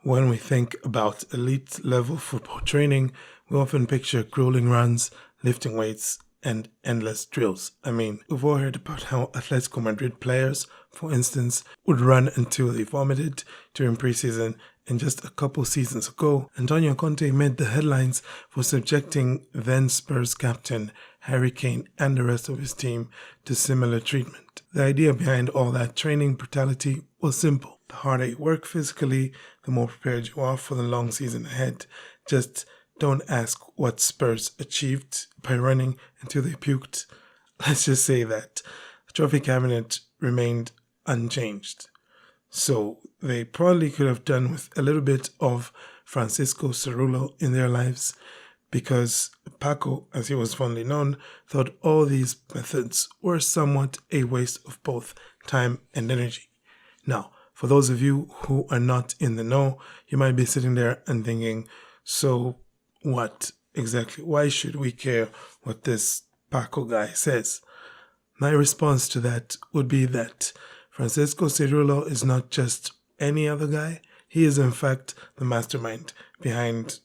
When we think about elite level football training, we often picture grueling runs, lifting weights, and endless drills. We've all heard about how Atletico Madrid players, for instance, would run until they vomited during preseason, and just a couple seasons ago, Antonio Conte made the headlines for subjecting then Spurs captain Harry Kane and the rest of his team to similar treatment. The idea behind all that training brutality was simple. The harder you work physically, the more prepared you are for the long season ahead. Just don't ask what Spurs achieved by running until they puked. Let's just say that the trophy cabinet remained unchanged. So they probably could have done with a little bit of Paco Seirul-lo in their lives, because Paco, as he was fondly known, thought all these methods were somewhat a waste of both time and energy. Now, for those of you who are not in the know, you might be sitting there and thinking, so what exactly? Why should we care what this Paco guy says? My response to that would be that Paco Seirul-lo is not just any other guy. He is in fact the mastermind behind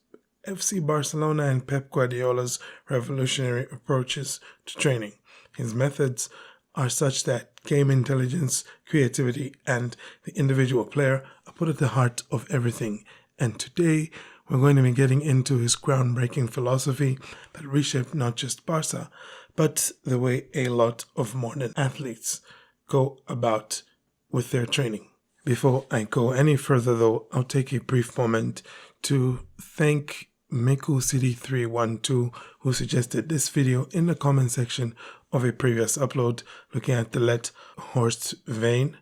FC Barcelona and Pep Guardiola's revolutionary approaches to training. His methods are such that game intelligence, creativity, and the individual player are put at the heart of everything. And today, we're going to be getting into his groundbreaking philosophy that reshaped not just Barca, but the way a lot of modern athletes go about with their training. Before I go any further though, I'll take a brief moment to thank Miku City 312, who suggested this video in the comment section of a previous upload looking at the Let Horst vein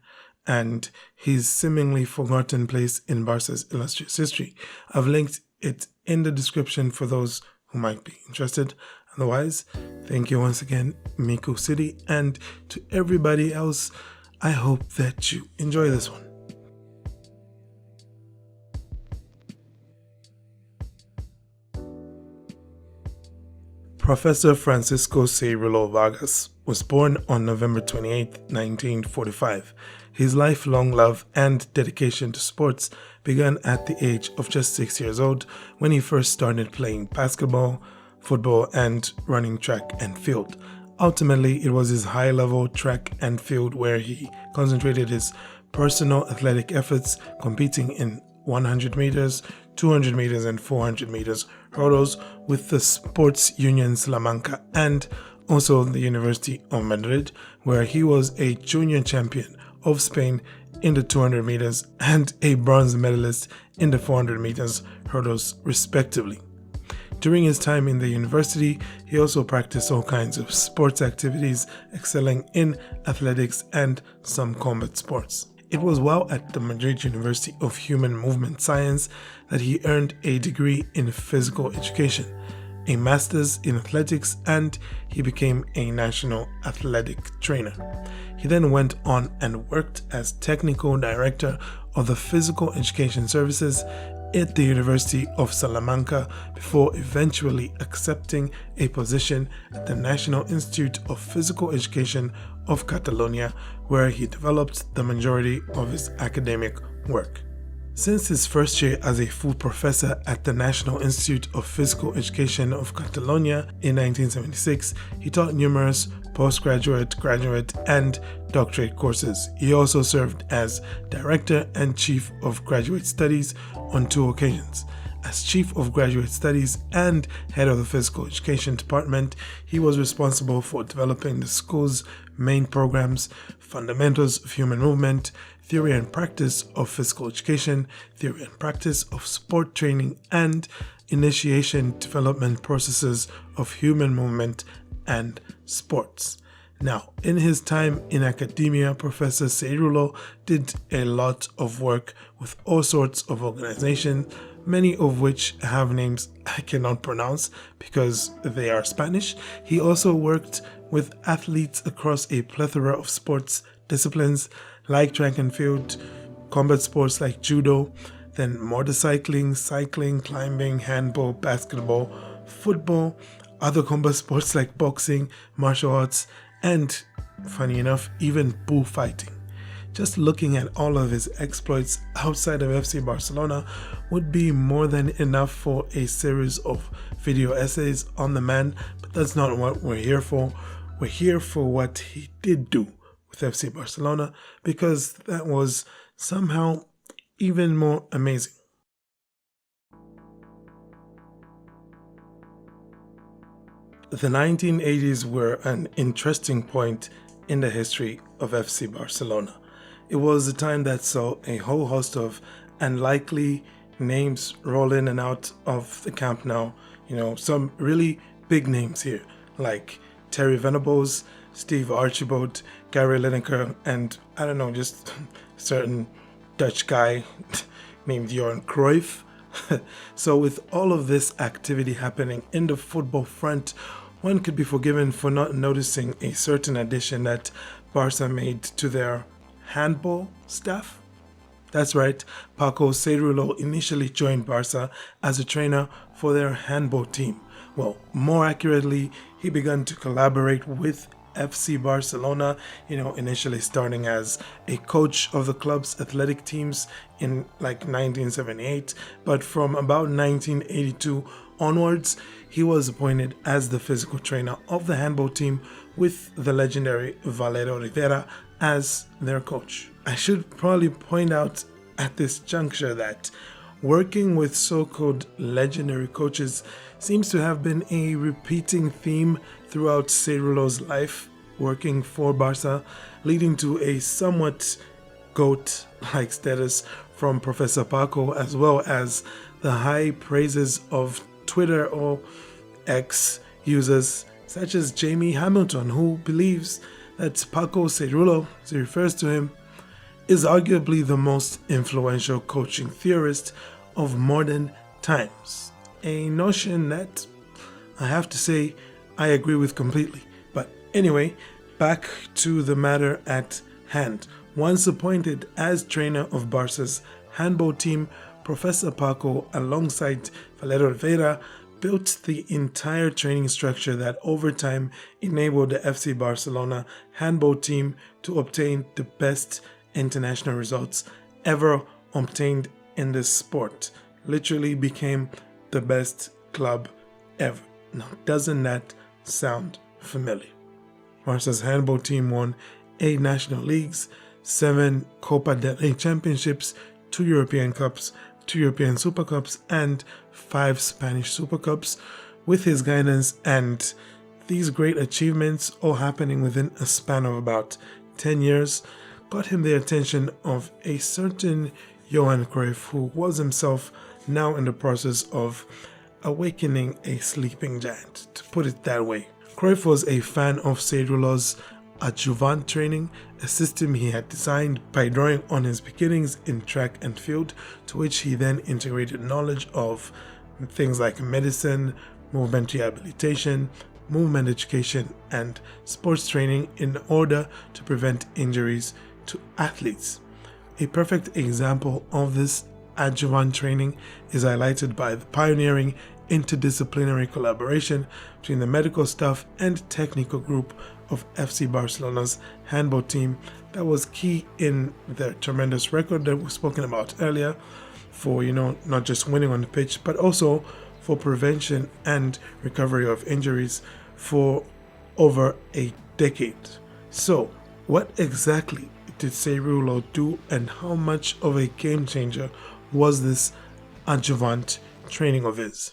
and his seemingly forgotten place in Barca's illustrious history. I've linked it in the description for those who might be interested. Otherwise, thank you once again, Miku City, and to everybody else, I hope that you enjoy this one. Professor Francisco Seirul-lo Vargas was born on November 28, 1945. His lifelong love and dedication to sports began at the age of just 6 years old when he first started playing basketball, football, and running track and field. Ultimately, it was his high-level track and field where he concentrated his personal athletic efforts, competing in 100 meters, 200 meters, and 400 meters hurdles with the Sports Union Salamanca and also the University of Madrid, where he was a junior champion of Spain in the 200 meters and a bronze medalist in the 400 meters hurdles, respectively. During his time in the university, he also practiced all kinds of sports activities, excelling in athletics and some combat sports. It was while at the Madrid University of Human Movement Science that he earned a degree in physical education, a master's in athletics, and he became a national athletic trainer. He then went on and worked as technical director of the physical education services at the University of Salamanca before eventually accepting a position at the National Institute of Physical Education of Catalonia, where he developed the majority of his academic work. Since his first year as a full professor at the National Institute of Physical Education of Catalonia in 1976, he taught numerous postgraduate, graduate, and doctorate courses. He also served as Director and Chief of Graduate Studies on 2 occasions. As Chief of Graduate Studies and Head of the Physical Education Department, he was responsible for developing the school's main programs: Fundamentals of Human Movement, Theory and Practice of Physical Education, Theory and Practice of Sport Training, and Initiation Development Processes of Human Movement and Sports. Now, in his time in academia, Professor Seirul-lo did a lot of work with all sorts of organizations, many of which have names I cannot pronounce because they are Spanish. He also worked with athletes across a plethora of sports disciplines like track and field, combat sports like judo, then motorcycling, cycling, climbing, handball, basketball, football, other combat sports like boxing, martial arts, and, funny enough, even bullfighting. just looking at all of his exploits outside of FC Barcelona would be more than enough for a series of video essays on the man, but that's not what we're here for. We're here for what he did do with FC Barcelona, because that was somehow even more amazing. The 1980s were an interesting point in the history of FC Barcelona. It was a time that saw a whole host of unlikely names roll in and out of the Camp Nou. Some really big names here, like Terry Venables, Steve Archibald, Gary Lineker, and I don't know, just a certain Dutch guy named Johan Cruyff. So with all of this activity happening in the football front, one could be forgiven for not noticing a certain addition that Barca made to their handball staff. That's right, Paco Seirul-lo initially joined Barca as a trainer for their handball team. Well, more accurately, he began to collaborate with FC Barcelona, initially starting as a coach of the club's athletic teams in 1978, but from about 1982 onwards, he was appointed as the physical trainer of the handball team with the legendary Valero Rivera as their coach. I should probably point out at this juncture that working with so-called legendary coaches seems to have been a repeating theme throughout Seirul-lo's life working for Barca, leading to a somewhat GOAT-like status from Professor Paco, as well as the high praises of Twitter or X users such as Jamie Hamilton, who believes that Paco Seirul-lo, as he refers to him, is arguably the most influential coaching theorist of modern times. A notion that I have to say I agree with completely. But anyway, back to the matter at hand. Once appointed as trainer of Barca's handball team, Professor Paco, alongside Valero Rivera, built the entire training structure that over time enabled the FC Barcelona handball team to obtain the best international results ever obtained in this sport. Literally became the best club ever. Now, doesn't that sound familiar? Barca's handball team won 8 national leagues, 7 Copa del Rey championships, 2 European Cups, 2 European Super Cups, and 5 Spanish Super Cups with his guidance, and these great achievements, all happening within a span of about 10 years, got him the attention of a certain Johan Cruyff, who was himself now in the process of awakening a sleeping giant, to put it that way. Cruyff was a fan of Seirul-lo's adjuvant training, a system he had designed by drawing on his beginnings in track and field, to which he then integrated knowledge of things like medicine, movement rehabilitation, movement education, and sports training in order to prevent injuries to athletes. A perfect example of this adjuvant training is highlighted by the pioneering interdisciplinary collaboration between the medical staff and technical group of FC Barcelona's handball team that was key in their tremendous record that we've spoken about earlier for, not just winning on the pitch, but also for prevention and recovery of injuries for over a decade. So, what exactly did Seirul-lo do, and how much of a game changer was this adjuvant training of his?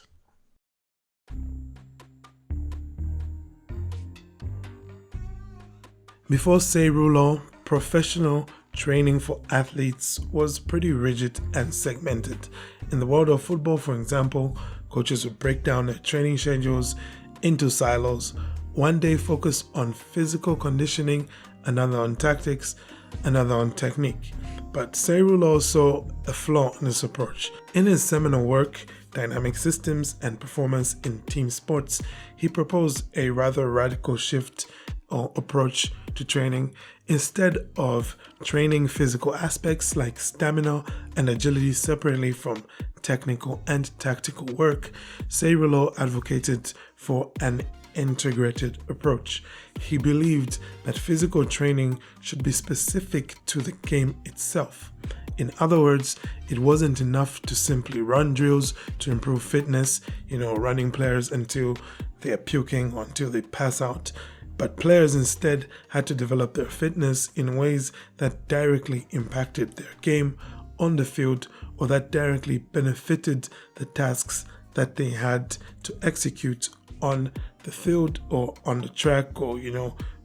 Before Seirul-lo, professional training for athletes was pretty rigid and segmented. In the world of football, for example, coaches would break down their training schedules into silos. One day focused on physical conditioning, another on tactics, another on technique. But Seirul-lo saw a flaw in this approach. In his seminal work, Dynamic Systems and Performance in Team Sports, he proposed a rather radical shift or approach to training. Instead of training physical aspects like stamina and agility separately from technical and tactical work, Seirul-lo advocated for an integrated approach. He believed that physical training should be specific to the game itself. In other words, it wasn't enough to simply run drills to improve fitness, running players until they are puking or until they pass out. But players instead had to develop their fitness in ways that directly impacted their game on the field or that directly benefited the tasks that they had to execute on the field or on the track or,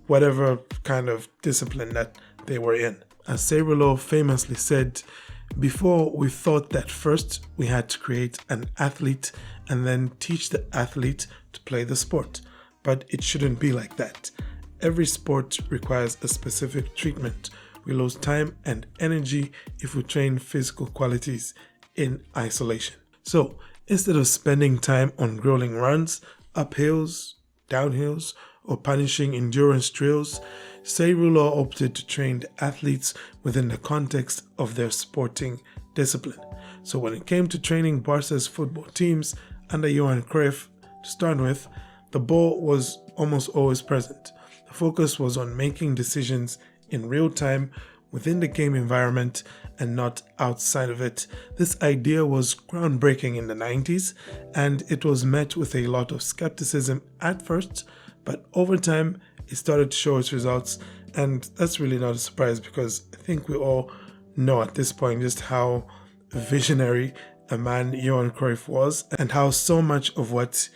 whatever kind of discipline that they were in. As Seirul-lo famously said, before we thought that first we had to create an athlete and then teach the athlete to play the sport. But it shouldn't be like that. Every sport requires a specific treatment. We lose time and energy if we train physical qualities in isolation. So instead of spending time on grueling runs, uphills, downhills, or punishing endurance drills, Seirul-lo opted to train the athletes within the context of their sporting discipline. So when it came to training Barca's football teams under Johan Cruyff to start with, the ball was almost always present. The focus was on making decisions in real time within the game environment and not outside of it. This idea was groundbreaking in the 90s, and it was met with a lot of skepticism at first, but over time it started to show its results, and that's really not a surprise because I think we all know at this point just how visionary a man Johan Cruyff was and how so much of what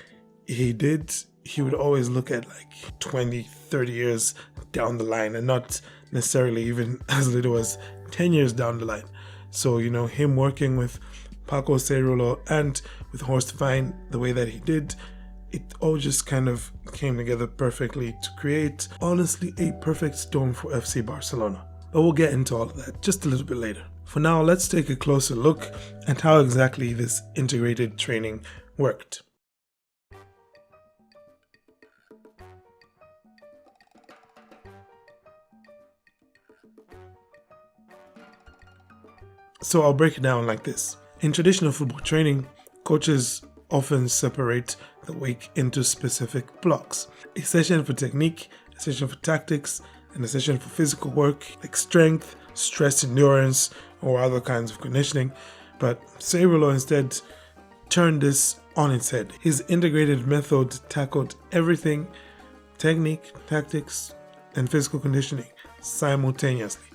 he did, he would always look at like 20, 30 years down the line and not necessarily even as little as 10 years down the line. So, him working with Paco Seirul-lo and with Horst Wijn the way that he did, it all just kind of came together perfectly to create, honestly, a perfect storm for FC Barcelona. But we'll get into all of that just a little bit later. For now, let's take a closer look at how exactly this integrated training worked. So I'll break it down like this. In traditional football training, coaches often separate the week into specific blocks. A session for technique, a session for tactics, and a session for physical work like strength, stress endurance, or other kinds of conditioning. But Seirul-lo instead turned this on its head. His integrated method tackled everything, technique, tactics, and physical conditioning simultaneously,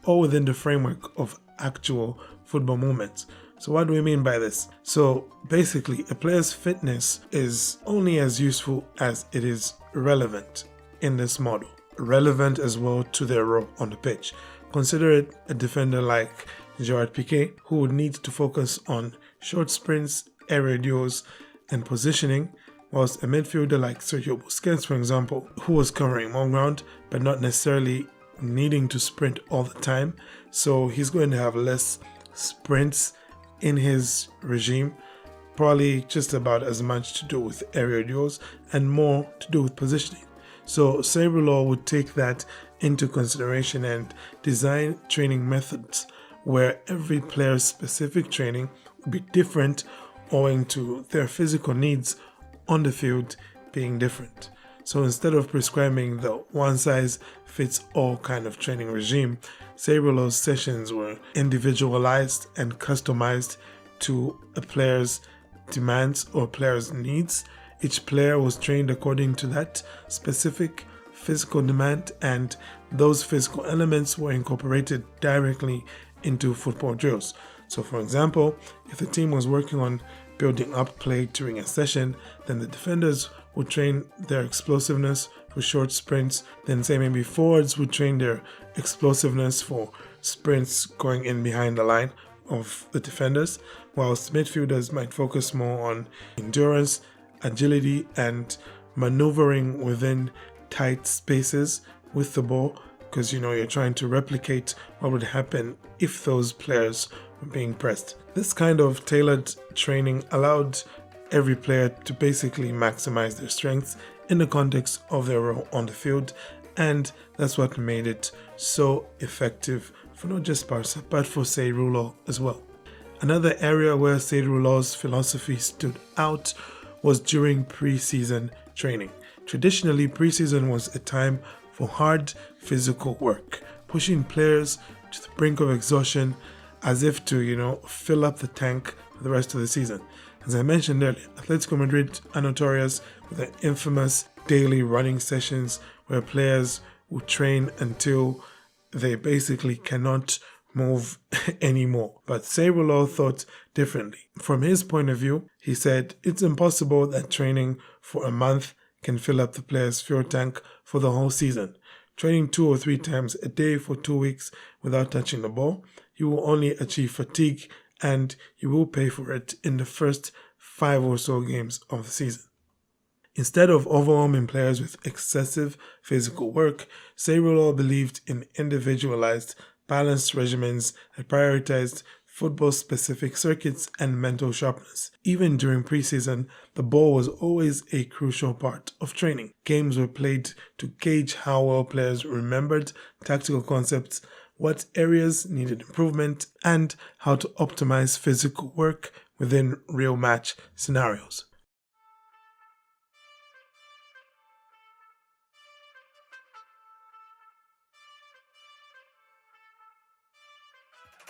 all within the framework of actual football movements. So what do we mean by this? So basically, a player's fitness is only as useful as it is relevant in this model. Relevant as well to their role on the pitch. Consider it a defender like Gerard Piqué, who would need to focus on short sprints, aerial duels, and positioning, whilst a midfielder like Sergio Busquets, for example, who was covering more ground but not necessarily needing to sprint all the time, so he's going to have less sprints in his regime, probably just about as much to do with aerial duels and more to do with positioning. So Seirul-lo would take that into consideration and design training methods where every player's specific training would be different owing to their physical needs on the field being different. So instead of prescribing the one-size-fits-all kind of training regime, Seirul-lo's sessions were individualized and customized to a player's demands or player's needs. Each player was trained according to that specific physical demand, and those physical elements were incorporated directly into football drills. So for example, if the team was working on building up play during a session, then the defenders would train their explosiveness for short sprints, then say maybe forwards would train their explosiveness for sprints going in behind the line of the defenders, whilst midfielders might focus more on endurance, agility, and maneuvering within tight spaces with the ball, because you're trying to replicate what would happen if those players were being pressed. This kind of tailored training allowed every player to basically maximize their strengths in the context of their role on the field, and that's what made it so effective for not just Barca but for Seirul-lo as well. Another area where Seirul-lo's philosophy stood out was during pre-season training. Traditionally, preseason was a time for hard physical work, pushing players to the brink of exhaustion as if to, fill up the tank for the rest of the season. As I mentioned earlier, Atletico Madrid are notorious with their infamous daily running sessions where players will train until they basically cannot move anymore. But Seirul-lo thought differently. From his point of view, he said it's impossible that training for a month can fill up the player's fuel tank for the whole season. Training 2 or 3 times a day for 2 weeks without touching the ball, you will only achieve fatigue and you will pay for it in the first 5 or so games of the season. Instead of overwhelming players with excessive physical work, Seirul-lo believed in individualized, balanced regimens that prioritized football-specific circuits and mental sharpness. Even during preseason, the ball was always a crucial part of training. Games were played to gauge how well players remembered tactical concepts, what areas needed improvement, and how to optimize physical work within real match scenarios.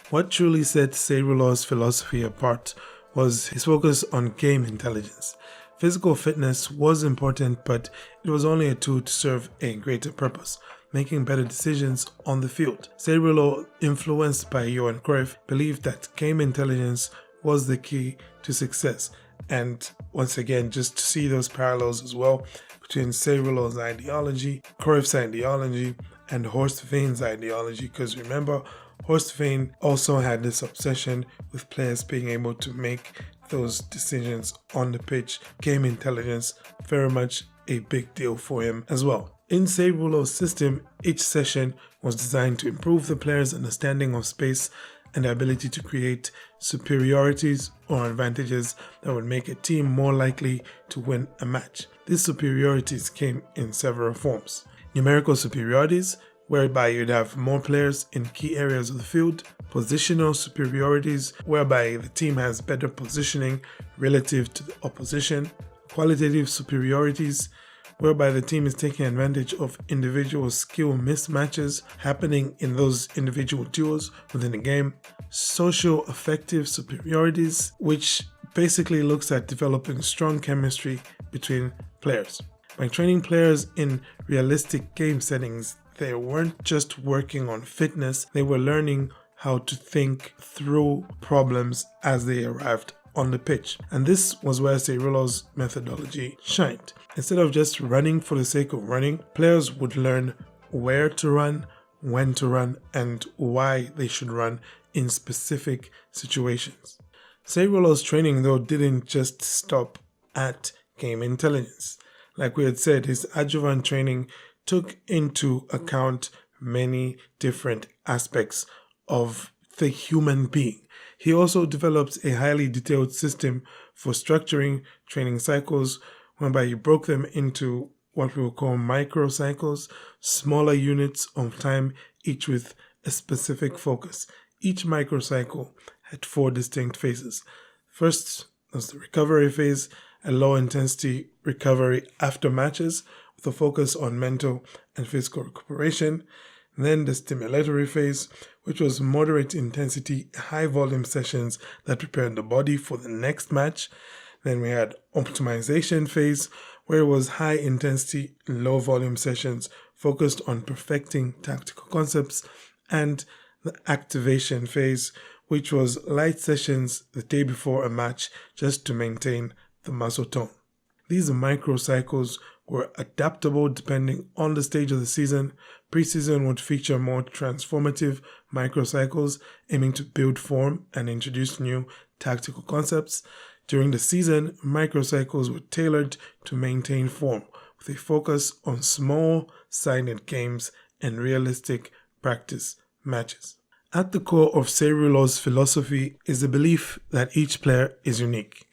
What truly set Seirul-lo's philosophy apart was his focus on game intelligence. Physical fitness was important, but it was only a tool to serve a greater purpose, making better decisions on the field. Seirul-lo, influenced by Johan Cruyff, believed that game intelligence was the key to success. And once again, just to see those parallels as well between Seirul-lo's ideology, Cruyff's ideology, and Horst Wehn's ideology, because remember, Horst Wehn also had this obsession with players being able to make those decisions on the pitch. Game intelligence, very much a big deal for him as well. In Seirul-lo's system, each session was designed to improve the player's understanding of space and the ability to create superiorities or advantages that would make a team more likely to win a match. These superiorities came in several forms. Numerical superiorities, whereby you'd have more players in key areas of the field. Positional superiorities, whereby the team has better positioning relative to the opposition. Qualitative superiorities, whereby the team is taking advantage of individual skill mismatches happening in those individual duels within the game. Social affective superiorities, which basically looks at developing strong chemistry between players. By training players in realistic game settings, they weren't just working on fitness, they were learning how to think through problems as they arrived on the pitch. And this was where Seirul-lo's methodology shined. Instead of just running for the sake of running, players would learn where to run, when to run, and why they should run in specific situations. Seirul-lo's training, though, didn't just stop at game intelligence. Like we had said, his adjuvant training took into account many different aspects of the human being. He also developed a highly detailed system for structuring training cycles, whereby he broke them into what we will call microcycles, smaller units of time, each with a specific focus. Each microcycle had 4 distinct phases. First was the recovery phase, a low-intensity recovery after matches, with a focus on mental and physical recuperation. Then the stimulatory phase, which was moderate intensity, high volume sessions that prepared the body for the next match. Then we had optimization phase, where it was high intensity, low volume sessions focused on perfecting tactical concepts. And the activation phase, which was light sessions the day before a match just to maintain the muscle tone. These microcycles were adaptable depending on the stage of the season. Preseason would feature more transformative microcycles aiming to build form and introduce new tactical concepts. During the season, microcycles were tailored to maintain form, with a focus on small-sided games and realistic practice matches. At the core of Seirul-lo's philosophy is the belief that each player is unique.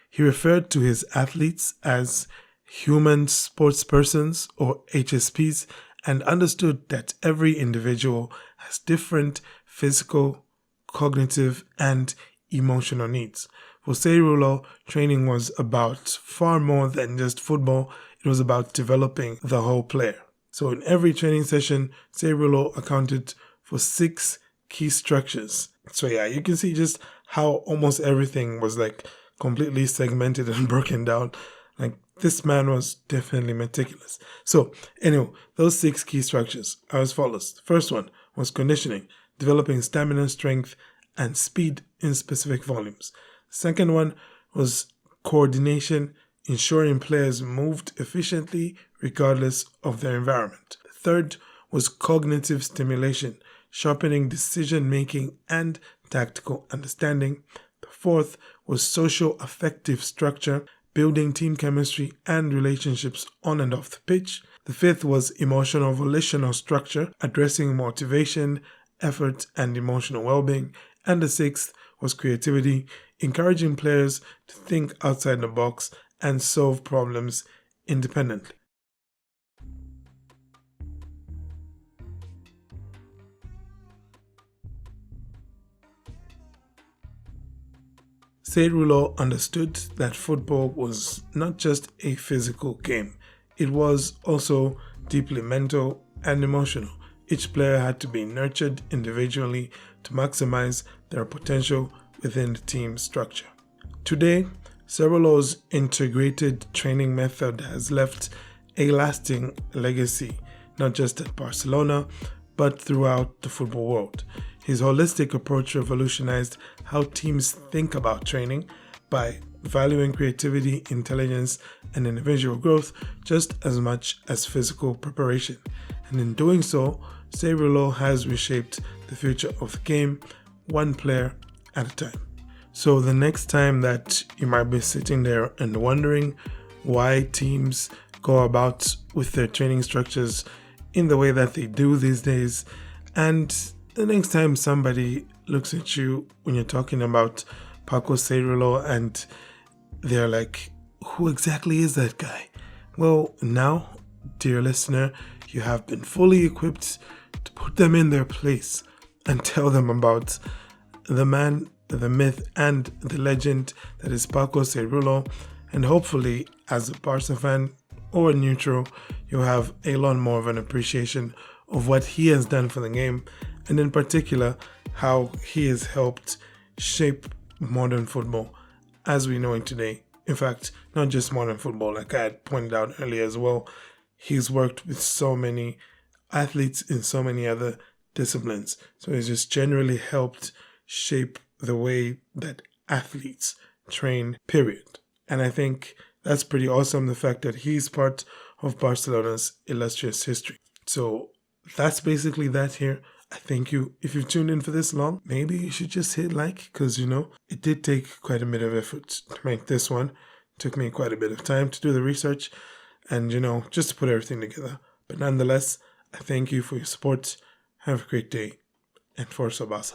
He referred to his athletes as human sportspersons, or HSPs, and understood that every individual has different physical, cognitive, and emotional needs. For Seirul-lo, training was about far more than just football. It was about developing the whole player. So in every training session, Seirul-lo accounted for 6 key structures. So yeah, you can see just how almost everything was like completely segmented and broken down. Like, this man was definitely meticulous. So anyway, those 6 key structures are as follows. The first one was conditioning, developing stamina, strength, and speed in specific volumes. The second one was coordination, ensuring players moved efficiently regardless of their environment. The third was cognitive stimulation, sharpening decision-making and tactical understanding. The fourth was social affective structure, building team chemistry and relationships on and off the pitch. The fifth was emotional volitional structure, addressing motivation, effort, and emotional well-being. And the sixth was creativity, encouraging players to think outside the box and solve problems independently. Seirul-lo understood that football was not just a physical game, it was also deeply mental and emotional. Each player had to be nurtured individually to maximize their potential within the team structure. Today, Seirul-lo's integrated training method has left a lasting legacy, not just at Barcelona, but throughout the football world. His holistic approach revolutionized how teams think about training by valuing creativity, intelligence, and individual growth just as much as physical preparation. And in doing so, Seirul-lo has reshaped the future of the game, one player at a time. So the next time that you might be sitting there and wondering why teams go about with their training structures in the way that they do these days, and the next time somebody looks at you when you're talking about Paco Seirul-lo and they're like, who exactly is that guy? Well, now, dear listener, you have been fully equipped to put them in their place and tell them about the man, the myth, and the legend that is Paco Seirul-lo. And hopefully, as a Barca fan or a neutral, you'll have a lot more of an appreciation of what he has done for the game, and in particular, how he has helped shape modern football as we know it today. In fact, not just modern football, like I had pointed out earlier as well, he's worked with so many athletes in so many other disciplines. So he's just generally helped shape the way that athletes train, period. And I think that's pretty awesome, the fact that he's part of Barcelona's illustrious history. So that's basically that here. I thank you. If you've tuned in for this long, maybe you should just hit like, because, it did take quite a bit of effort to make this one. It took me quite a bit of time to do the research and, just to put everything together. But nonetheless, I thank you for your support. Have a great day, and Forza Barca.